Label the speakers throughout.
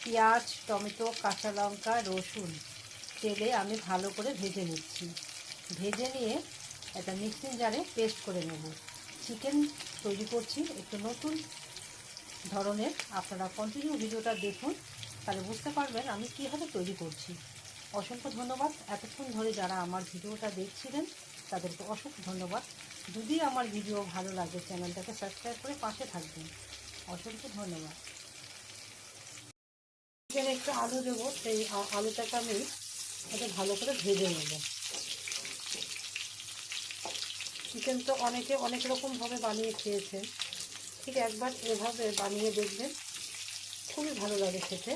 Speaker 1: পেঁয়াজ, টমেটো, কাঁচা লঙ্কা, রসুন তেলে আমি ভালো করে ভেজে নিচ্ছি। ভেজে নিয়ে একটা মিক্সিং জারে পেস্ট করে নেব। চিকেন তৈরি করছি একটু নতুন ধরনের। আপনারা কন্টিনিউ ভিডিওটা দেখুন, তাহলে বুঝতে পারবেন আমি কীভাবে তৈরি করছি। অসংখ্য ধন্যবাদ এতক্ষণ ধরে যারা আমার ভিডিওটা দেখছিলেন, তাদেরকে অসংখ্য ধন্যবাদ। যদি আমার ভিডিও ভালো লাগে চ্যানেলটাকে সাবস্ক্রাইব করে পাশে থাকবেন। অসংখ্য ধন্যবাদ। চিকেন একটু আলু দেবো, সেই আলুটাকে আমি এটা ভালো করে ভেজে নেব। চিকেন তো অনেকে অনেক রকমভাবে বানিয়ে খেয়েছেন, ঠিক একবার এভাবে বানিয়ে দেখবেন, খুবই ভালো লাগে খেতে।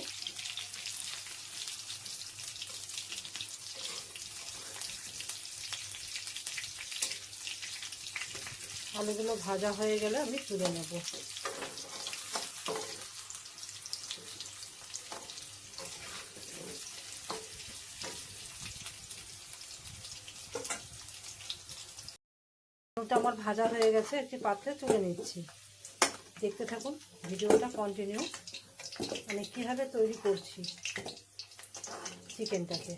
Speaker 1: আলুগুলো ভাজা হয়ে গেলে আমি তুলে নেব। আলুটা আমার ভাজা হয়ে গেছে, একটি পাত্রে তুলে নিচ্ছি। দেখতে থাকুন ভিডিওটা কন্টিনিউ, মানে কীভাবে তৈরি করছি চিকেনটাকে।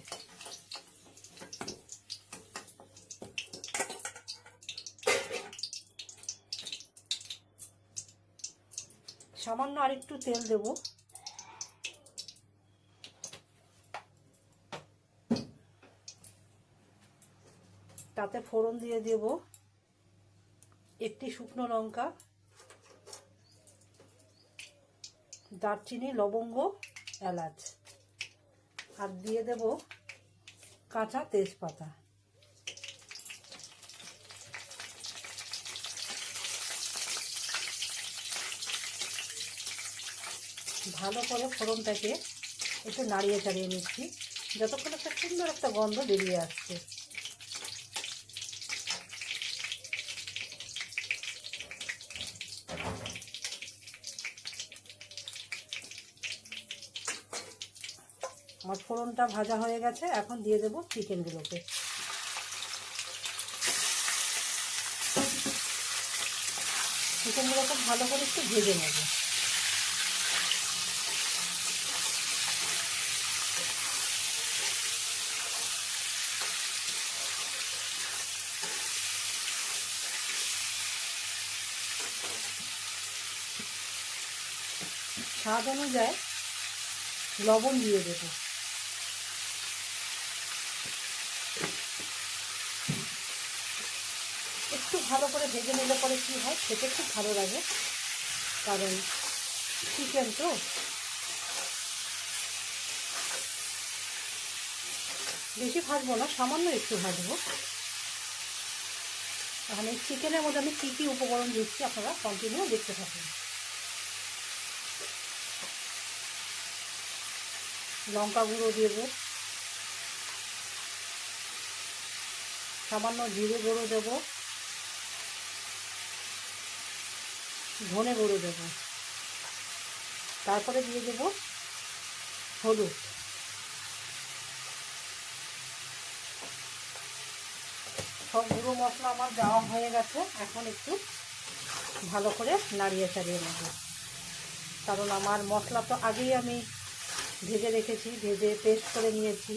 Speaker 1: সামান্য আরেকটু তেল দেব। তাতে ফোড়ন দিয়ে দেব একটি শুকনো লঙ্কা, দারচিনি, লবঙ্গ, এলাচ, আর দিয়ে দেব কাঁচা তেজপাতা। ভালো করে ফোড়নটাকে একটু নাড়িয়ে চাড়িয়ে নিচ্ছি, যতক্ষণ একটা সুন্দর একটা গন্ধ বেরিয়ে আসছে। আমার ফোড়নটা ভাজা হয়ে গেছে, এখন দিয়ে দেব চিকেনগুলোকে। চিকেনগুলোকে ভালো করে একটু ভেজে নেব। স্বাদ অনুযায়ী লবণ দিয়ে দেব। একটু ভালো করে ভেজে নিলে পরে কী হয়, খেতে খুব ভালো লাগে, কারণ চিকেন তো। বেশি ভাজবো না, সামান্য একটু ভাজবো। এখন এই চিকেনের মধ্যে আমি কী কী উপকরণ দিচ্ছি আপনারা কন্টিনিউ দেখতে থাকুন। লঙ্কা গুঁড়ো দেব, সামান্য জিরে গুঁড়ো দেব, ধনে গুঁড়ো দেব, তারপরে দিয়ে দেব হলুদ। সব গুঁড়ো মশলা আমার দেওয়া হয়ে গেছে, এখন একটু ভালো করে নাড়িয়ে চাড়িয়ে নেব, কারণ আমার মশলা তো আগেই আমি ভেজে রেখেছি, ভেজে পেস্ট করে নিয়েছি।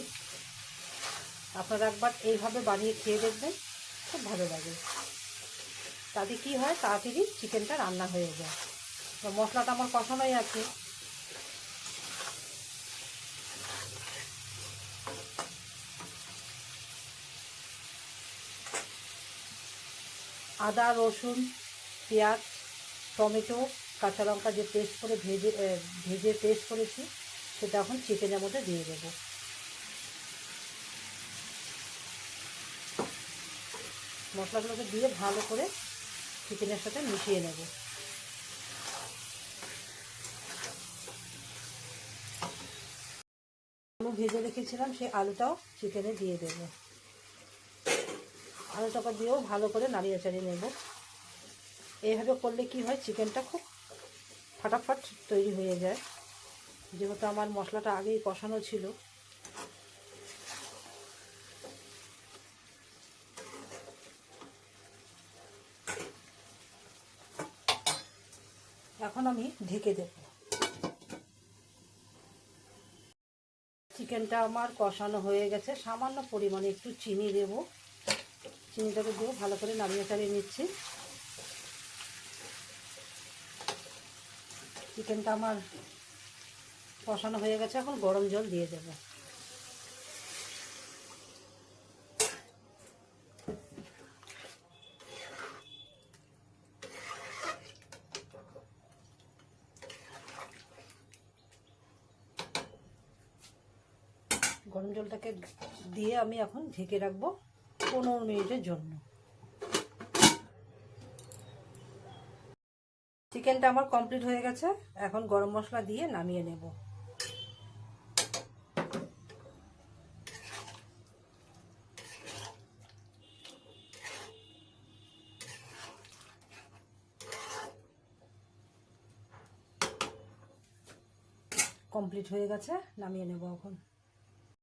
Speaker 1: আপনারা একবার এইভাবে বানিয়ে খেয়ে দেখবেন, খুব ভালো লাগে। তাতে কি হয়, তাড়াতাড়ি চিকেনটা রান্না হয়ে যায়। তো মশলাটা আমার কষানোই আছে। আদা, রসুন, পেঁয়াজ, টমেটো, কাঁচা লঙ্কা যে পেস্ট করে ভেজে পেস্ট করেছি, সেটা এখন চিকেনের মধ্যে দিয়ে দেব। মশলাগুলোকে দিয়ে ভালো করে চিকেনের সাথে মিশিয়ে নেব। আলু ভেজে রেখেছিলাম, সেই আলুটাও চিকেনে দিয়ে দেব। আলুটাকে দিয়েও ভালো করে নাড়িয়ে চাড়িয়ে নেব। এইভাবে করলে কি হয়, চিকেনটা খুব ফাটাফাট তৈরি হয়ে যায়, যেহেতু আমার মশলাটা আগেই কষানো ছিল। এখন আমি ঢেকে দেব। চিকেনটা আমার কষানো হয়ে গেছে, সামান্য পরিমাণে একটু চিনি দেব, চিনিটাকে দিয়ে ভালো করে নাড়িয়ে চাড়িয়ে নিচ্ছি। চিকেনটা আমার কষানো হয়ে গেছে, এখন গরম জল দিয়ে দেব। গরম জলটাকে দিয়ে আমি এখন ঢেকে রাখবো 15 মিনিটের জন্য। চিকেনটা আমার কমপ্লিট হয়ে গেছে, এখন গরম মশলা দিয়ে নামিয়ে নেব। কমপ্লিট হয়ে গেছে, নামিয়ে নেব এখন।